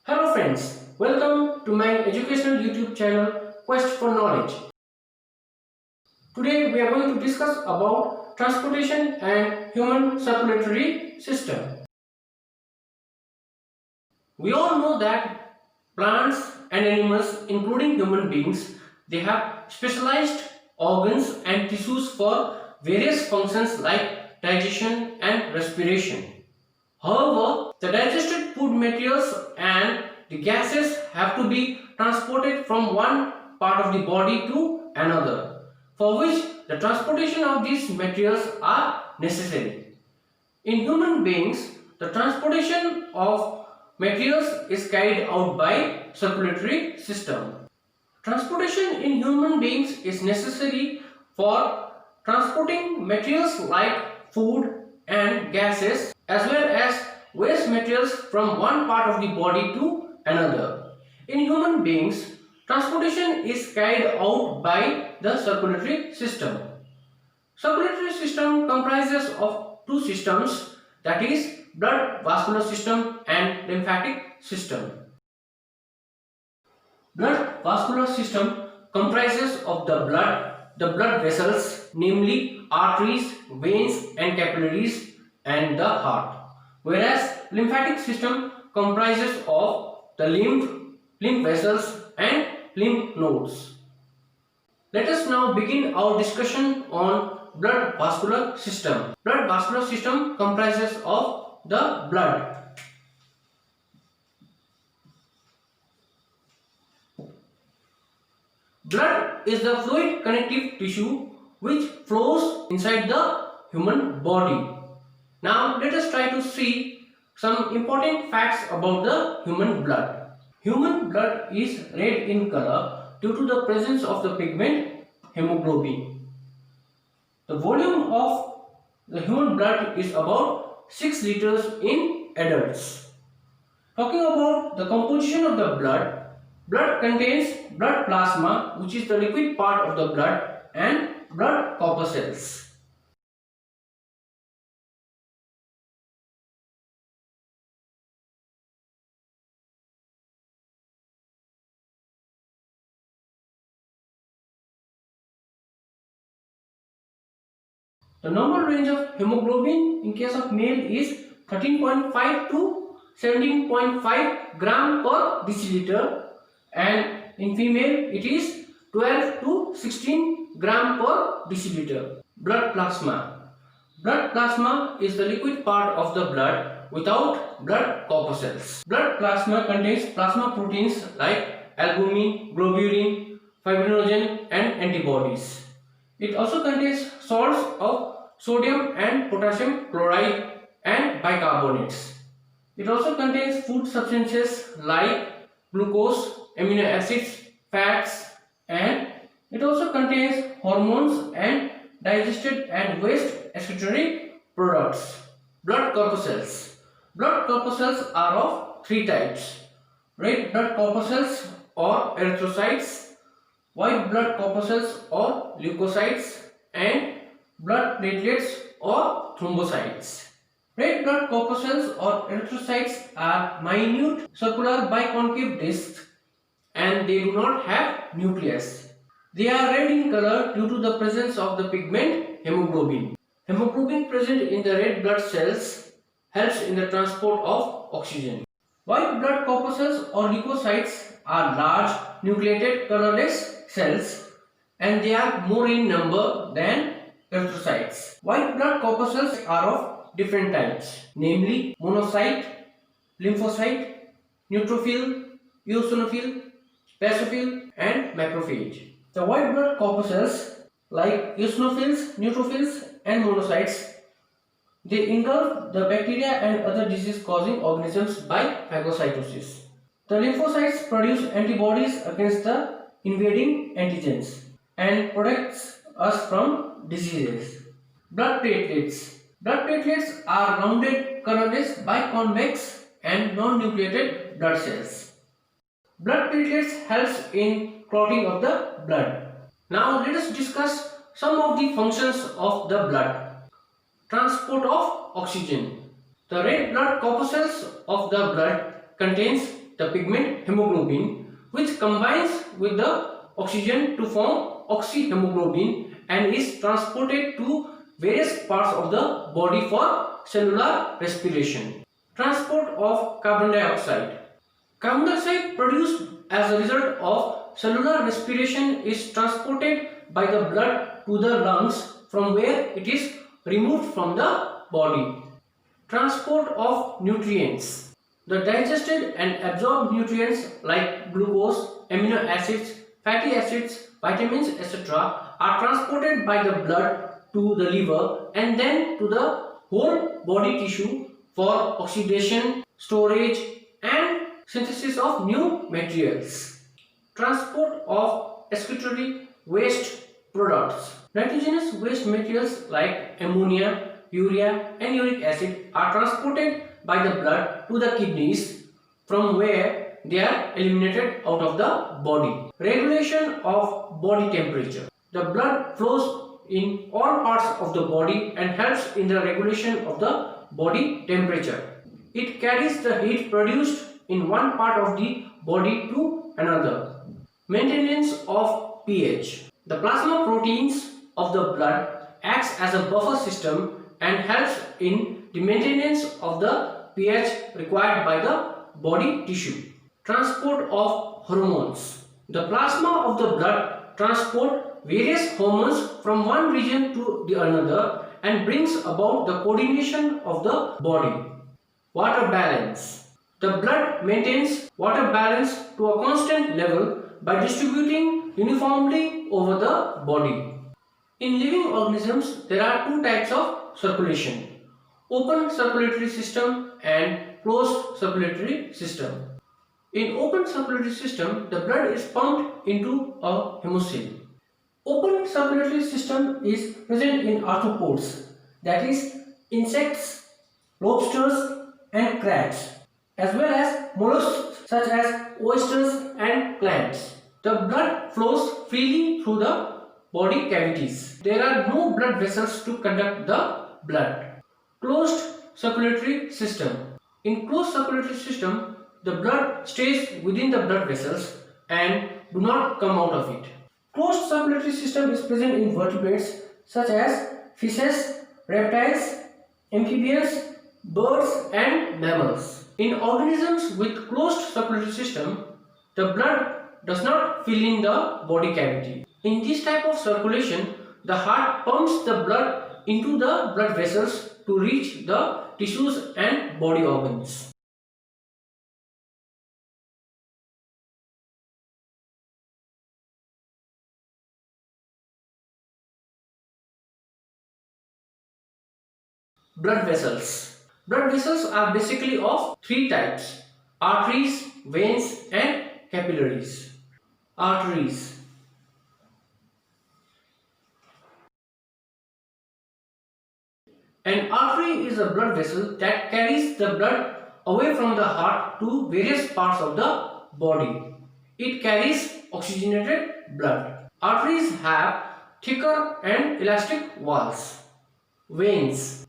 Hello friends, welcome to my educational YouTube channel Quest for Knowledge. Today we are going to discuss about transportation and human circulatory system. We all know that plants and animals, including human beings, they have specialized organs and tissues for various functions like digestion and respiration. However, the digested food materials and the gases have to be transported from one part of the body to another, for which the transportation of these materials are necessary. In human beings, the transportation of materials is carried out by circulatory system. Transportation in human beings is necessary for transporting materials like food and gases as well as waste materials from one part of the body to another. In human beings, transportation is carried out by the circulatory system. Circulatory system comprises of two systems, that is blood vascular system and lymphatic system. Blood vascular system comprises of the blood vessels, namely arteries, veins and capillaries and the heart. Whereas lymphatic system comprises of the lymph vessels and lymph nodes. Let us now begin our discussion on blood vascular system. Blood vascular system comprises of the blood. Blood is the fluid connective tissue which flows inside the human body. Now let us try to see some important facts about the human blood. Human blood is red in color due to the presence of the pigment hemoglobin. The volume of the human blood is about 6 liters in adults. Talking about the composition of the blood contains blood plasma, which is the liquid part of the blood, and blood corpuscles. The normal range of hemoglobin in case of male is 13.5 to 17.5 gram per deciliter, and in female it is 12 to 16 gram per deciliter. Blood plasma. Blood plasma is the liquid part of the blood without blood corpuscles. Blood plasma contains plasma proteins like albumin, globulin, fibrinogen and antibodies. It also contains salts of sodium and potassium chloride and bicarbonates. It also contains food substances like glucose, amino acids, fats, and it also contains hormones and digested and waste excretory products. Blood corpuscles. Blood corpuscles are of three types: red blood corpuscles or erythrocytes, white blood corpuscles or leukocytes, and blood platelets or thrombocytes. Red blood corpuscles or erythrocytes are minute circular biconcave discs and they do not have nucleus. They are red in color due to the presence of the pigment hemoglobin. Hemoglobin present in the red blood cells helps in the transport of oxygen. White blood corpuscles or leukocytes are large nucleated colorless cells and they are more in number than erythrocytes. White blood corpuscles are of different types, namely monocyte, lymphocyte, neutrophil, eosinophil, basophil and macrophage. The white blood corpuscles like eosinophils, neutrophils and monocytes, they engulf the bacteria and other disease-causing organisms by phagocytosis. The lymphocytes produce antibodies against the invading antigens and protects us from diseases. Blood platelets. Blood platelets are rounded, colorless, biconvex and non-nucleated blood cells. Blood platelets helps in clotting of the blood. Now let us discuss some of the functions of the blood. Transport of oxygen. The red blood corpuscles of the blood contains the pigment hemoglobin, which combines with the oxygen to form oxyhemoglobin and is transported to various parts of the body for cellular respiration. Transport of carbon dioxide. Carbon dioxide produced as a result of cellular respiration is transported by the blood to the lungs, from where it is removed from the body. Transport of nutrients. The digested and absorbed nutrients like glucose, amino acids, fatty acids, vitamins, etc. are transported by the blood to the liver and then to the whole body tissue for oxidation, storage and synthesis of new materials. Transport of excretory waste products. Nitrogenous waste materials like ammonia, urea and uric acid are transported by the blood to the kidneys, from where they are eliminated out of the body. Regulation of body temperature. The blood flows in all parts of the body and helps in the regulation of the body temperature. It carries the heat produced in one part of the body to another. Maintenance of pH. The plasma proteins of the blood acts as a buffer system and helps in the maintenance of the pH required by the body tissue. Transport of hormones. The plasma of the blood transport various hormones from one region to the another and brings about the coordination of the body. Water balance. The blood maintains water balance to a constant level by distributing uniformly over the body. In living organisms, there are two types of circulation: open circulatory system and closed circulatory system. In open circulatory system, the blood is pumped into a hemocoel. Open circulatory system is present in arthropods, that is insects, lobsters and crabs, as well as mollusks such as oysters and clams. The blood flows freely through the body cavities. There are no blood vessels to conduct the blood. Closed circulatory system. In closed circulatory system, the blood stays within the blood vessels and do not come out of it. Closed circulatory system is present in vertebrates such as fishes, reptiles, amphibians, birds and mammals. In organisms with closed circulatory system, the blood does not fill in the body cavity. In this type of circulation, the heart pumps the blood into the blood vessels to reach the tissues and body organs. Blood vessels. Blood vessels are basically of three types: arteries, veins and capillaries. Arteries. An artery is a blood vessel that carries the blood away from the heart to various parts of the body. It carries oxygenated blood. Arteries have thicker and elastic walls. Veins.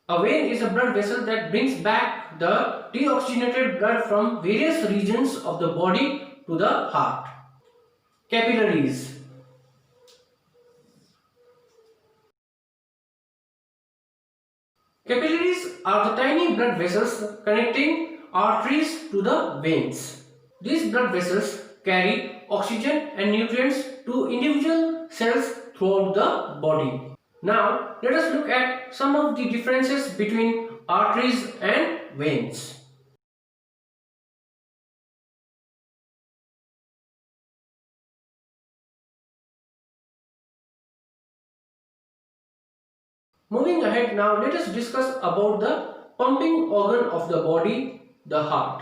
A vein is a blood vessel that brings back the deoxygenated blood from various regions of the body to the heart. Capillaries. Capillaries are the tiny blood vessels connecting arteries to the veins. These blood vessels carry oxygen and nutrients to individual cells throughout the body. Now, let us look at some of the differences between arteries and veins. Moving ahead now, let us discuss about the pumping organ of the body, the heart.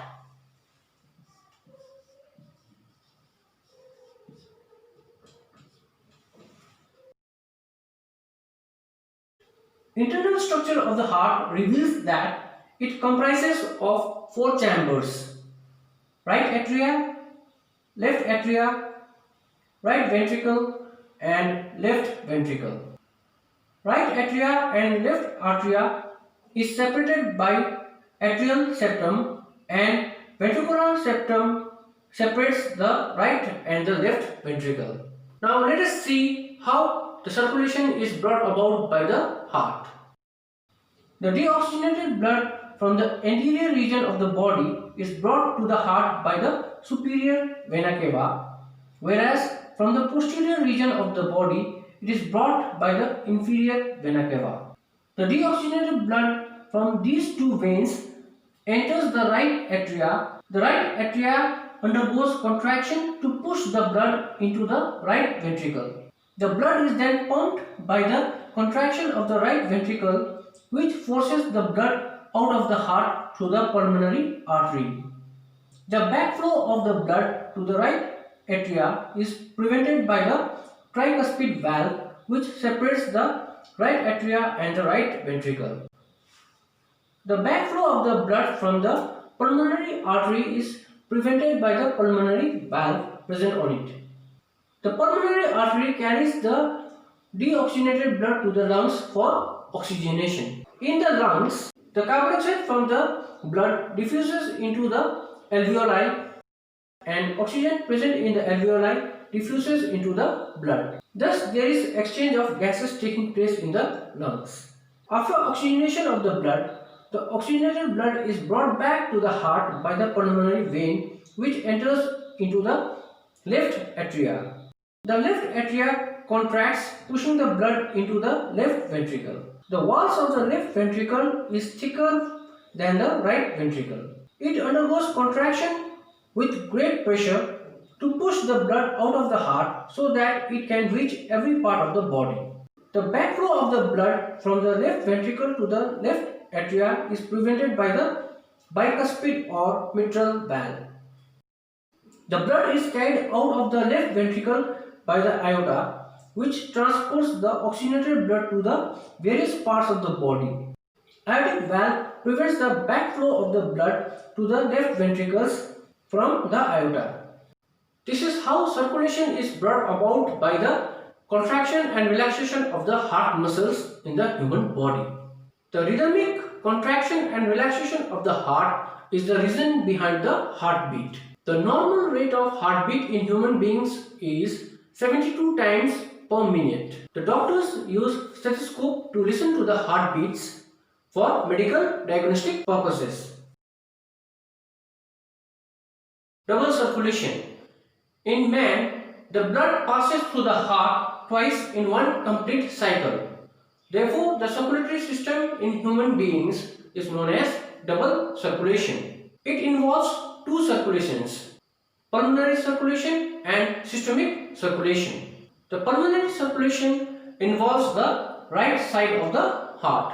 Internal structure of the heart reveals that it comprises of four chambers: right atria, left atria, right ventricle and left ventricle. Right atria and left atria is separated by atrial septum, and ventricular septum separates the right and the left ventricle. Now let us see how the circulation is brought about by the heart. The deoxygenated blood from the anterior region of the body is brought to the heart by the superior vena cava, whereas from the posterior region of the body it is brought by the inferior vena cava. The deoxygenated blood from these two veins enters the right atria. The right atria undergoes contraction to push the blood into the right ventricle. The blood is then pumped by the contraction of the right ventricle, which forces the blood out of the heart through the pulmonary artery. The backflow of the blood to the right atria is prevented by the tricuspid valve, which separates the right atria and the right ventricle. The backflow of the blood from the pulmonary artery is prevented by the pulmonary valve present on it. The pulmonary artery carries the deoxygenated blood to the lungs for oxygenation. In the lungs, the carbon dioxide from the blood diffuses into the alveoli, and oxygen present in the alveoli diffuses into the blood. Thus, there is exchange of gases taking place in the lungs. After oxygenation of the blood, the oxygenated blood is brought back to the heart by the pulmonary vein, which enters into the left atria. The left atria contracts, pushing the blood into the left ventricle. The walls of the left ventricle is thicker than the right ventricle. It undergoes contraction with great pressure to push the blood out of the heart so that it can reach every part of the body. The backflow of the blood from the left ventricle to the left atria is prevented by the bicuspid or mitral valve. The blood is carried out of the left ventricle by the aorta, which transports the oxygenated blood to the various parts of the body. Aortic valve prevents the backflow of the blood to the left ventricles from the aorta. This is how circulation is brought about by the contraction and relaxation of the heart muscles in the human body. The rhythmic contraction and relaxation of the heart is the reason behind the heartbeat. The normal rate of heartbeat in human beings is 72 times per minute. The doctors use stethoscope to listen to the heartbeats for medical diagnostic purposes. Double circulation. In man, the blood passes through the heart twice in one complete cycle. Therefore, the circulatory system in human beings is known as double circulation. It involves two circulations: pulmonary circulation and systemic circulation. The pulmonary circulation involves the right side of the heart.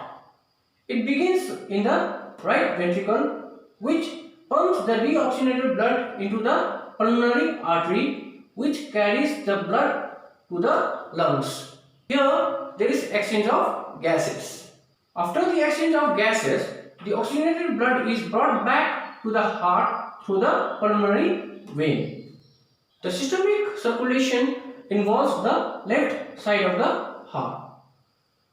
It begins in the right ventricle, which pumps the deoxygenated blood into the pulmonary artery, which carries the blood to the lungs. Here, there is exchange of gases. After the exchange of gases, the oxygenated blood is brought back to the heart through the pulmonary vein. The systemic circulation involves the left side of the heart.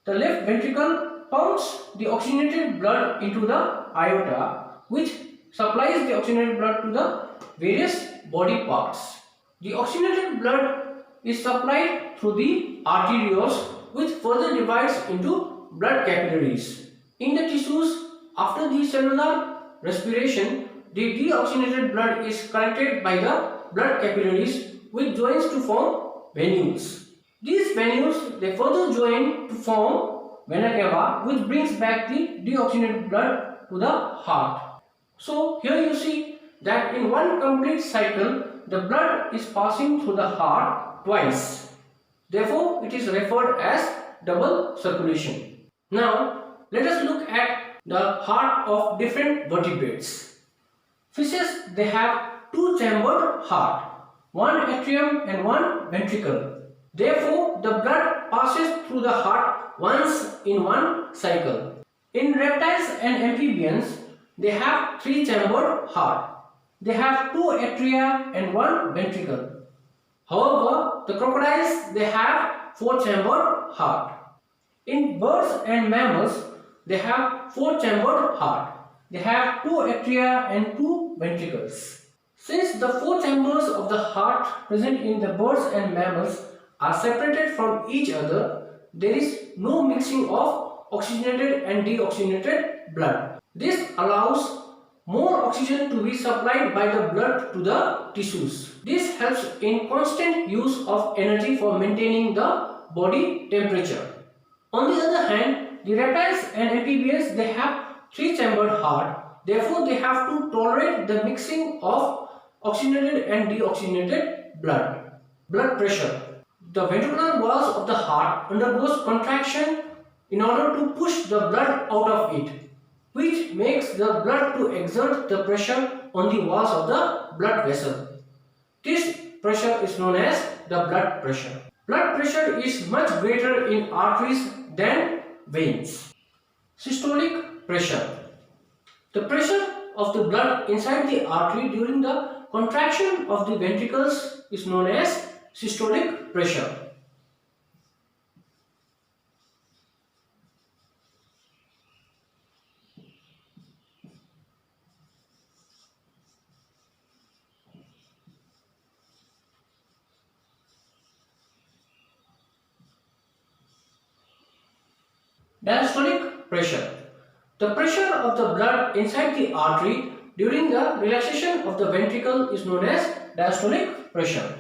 The left ventricle pumps the oxygenated blood into the aorta, which supplies the oxygenated blood to the various body parts. The oxygenated blood is supplied through the arterioles, which further divides into blood capillaries. In the tissues, after the cellular respiration, the deoxygenated blood is collected by the blood capillaries, which joins to form venules. These venules they further join to form vena cava, which brings back the deoxygenated blood to the heart. So here you see that in one complete cycle, the blood is passing through the heart twice. Therefore, it is referred as double circulation. Now, let us look at the heart of different vertebrates. Fishes, they have two-chambered heart, one atrium and one ventricle. Therefore, the blood passes through the heart once in one cycle. In reptiles and amphibians, they have three-chambered heart. They have two atria and one ventricle. However, the crocodiles, they have four-chambered heart. In birds and mammals, they have four-chambered heart. They have two atria and two ventricles. Since the four chambers of the heart present in the birds and mammals are separated from each other, there is no mixing of oxygenated and deoxygenated blood. This allows more oxygen to be supplied by the blood to the tissues. This helps in constant use of energy for maintaining the body temperature. On the other hand, the reptiles and amphibians, they have three-chambered heart. Therefore, they have to tolerate the mixing of oxygenated and deoxygenated blood. Blood pressure. The ventricular walls of the heart undergoes contraction in order to push the blood out of it, which makes the blood to exert the pressure on the walls of the blood vessel. This pressure is known as the blood pressure. Blood pressure is much greater in arteries than veins. Systolic pressure. The pressure of the blood inside the artery during the contraction of the ventricles is known as systolic pressure. Diastolic pressure. The pressure of the blood inside the artery during the relaxation of the ventricle is known as diastolic pressure.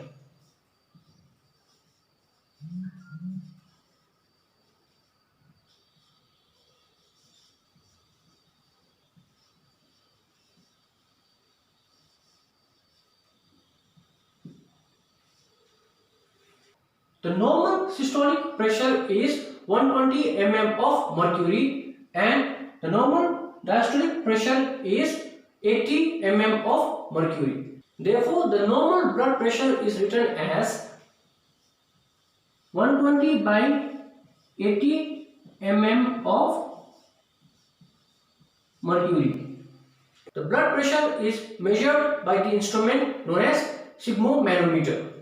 The normal systolic pressure is 120 mm of mercury and the normal diastolic pressure is 80 mm of mercury. Therefore, the normal blood pressure is written as 120 by 80 mm of mercury. The blood pressure is measured by the instrument known as sphygmomanometer.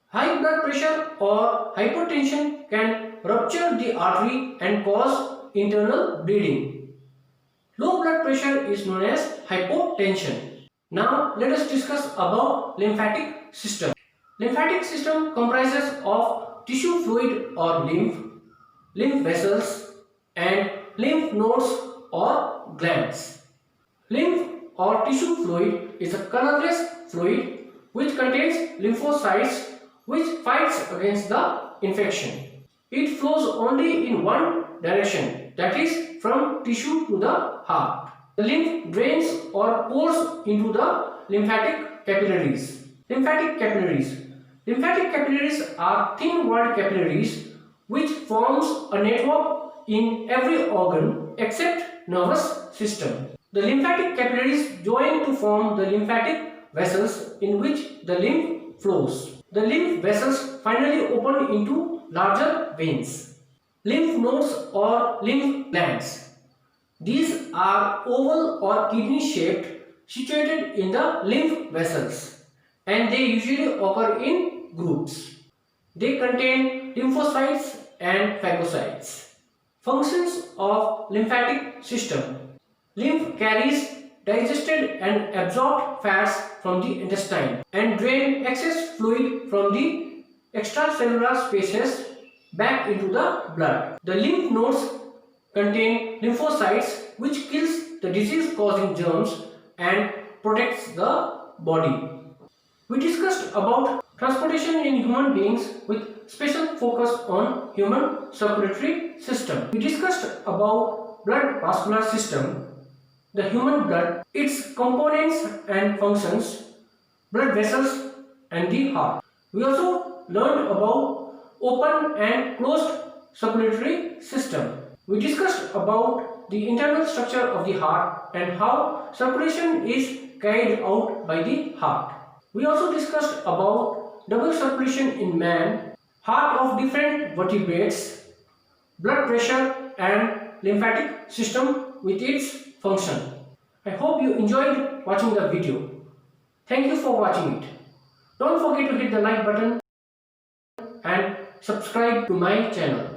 High blood pressure or hypertension can rupture the artery and cause internal bleeding. Low blood pressure is known as hypotension. Now let us discuss about lymphatic system. Lymphatic system comprises of tissue fluid or lymph vessels and lymph nodes or glands. Lymph or tissue fluid is a colorless fluid which contains lymphocytes which fights against the infection. It flows only in one direction, that is from tissue to the heart. The lymph drains or pours into the lymphatic capillaries. Lymphatic capillaries. Lymphatic capillaries are thin-walled capillaries which forms a network in every organ except nervous system. The lymphatic capillaries join to form the lymphatic vessels in which the lymph flows. The lymph vessels finally open into larger veins. Lymph nodes or lymph glands. These are oval or kidney shaped, situated in the lymph vessels, and they usually occur in groups. They contain lymphocytes and phagocytes. Functions of lymphatic system. Lymph carries digested and absorbed fats from the intestine and drain excess fluid from the extracellular spaces back into the blood. The lymph nodes contain lymphocytes which kills the disease causing germs and protects the body. We discussed about transportation in human beings with special focus on human circulatory system. We discussed about blood vascular system, the human blood, its components and functions, blood vessels and the heart. We also learned about open and closed circulatory system. We discussed about the internal structure of the heart and how circulation is carried out by the heart. We also discussed about double circulation in man, heart of different vertebrates, blood pressure and lymphatic system with its function. I hope you enjoyed watching the video. Thank you for watching it. Don't forget to hit the like button and subscribe to my channel.